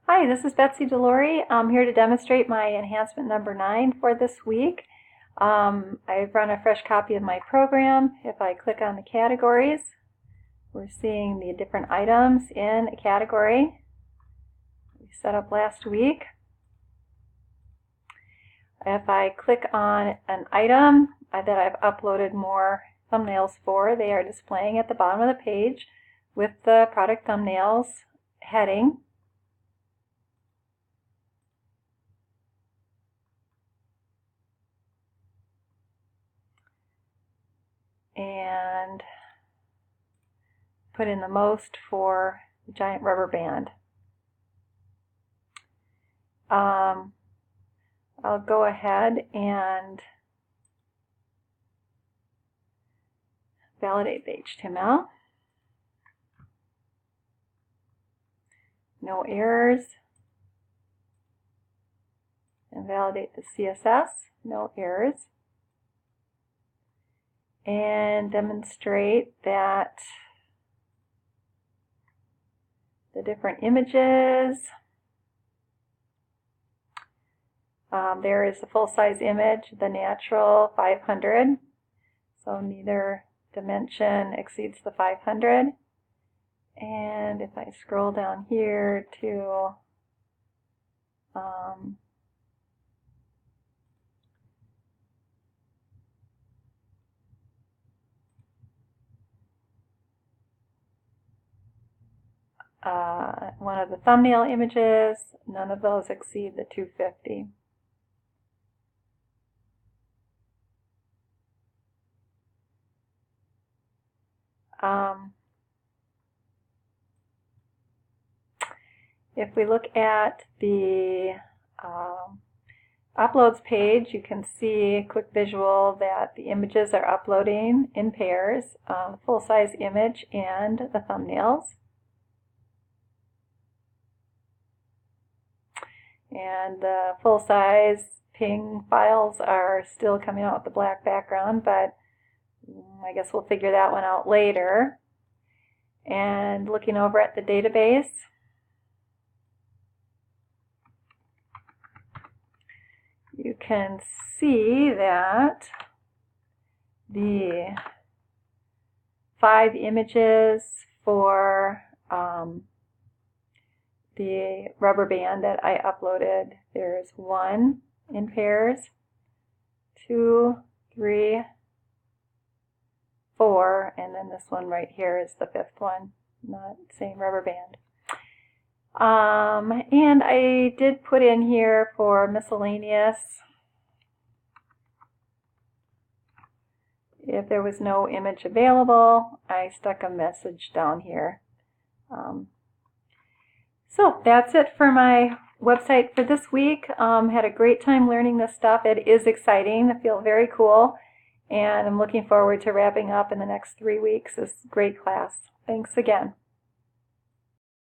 Hi, this is Betsey Delorey. I'm here to demonstrate my enhancement number 9 for this week. I've run a fresh copy of my program. If I click on the categories, we're seeing the different items in a category we set up last week. If I click on an item that I've uploaded more thumbnails for, they are displaying at the bottom of the page with the product thumbnails heading. And put in the most for the giant rubber band. I'll go ahead and validate the HTML. No errors. And validate the CSS. No errors. And demonstrate that the different images, there is the full-size image, the natural 500, so neither dimension exceeds the 500. And if I scroll down here to one of the thumbnail images, none of those exceed the 250. If we look at the uploads page, you can see a quick visual that the images are uploading in pairs, full-size image and the thumbnails. And the full-size PNG files are still coming out with the black background, but I guess we'll figure that one out later. And looking over at the database, you can see that the 5 images for the rubber band that I uploaded, there's 1 in pairs, 2, 3, 4, and then this one right here is the 5th one, not same rubber band. And I did put in here for miscellaneous, if there was no image available, I stuck a message down here. So that's it for my website for this week. Had a great time learning this stuff. It is exciting. I feel very cool. And I'm looking forward to wrapping up in the next 3 weeks this great class. Thanks again.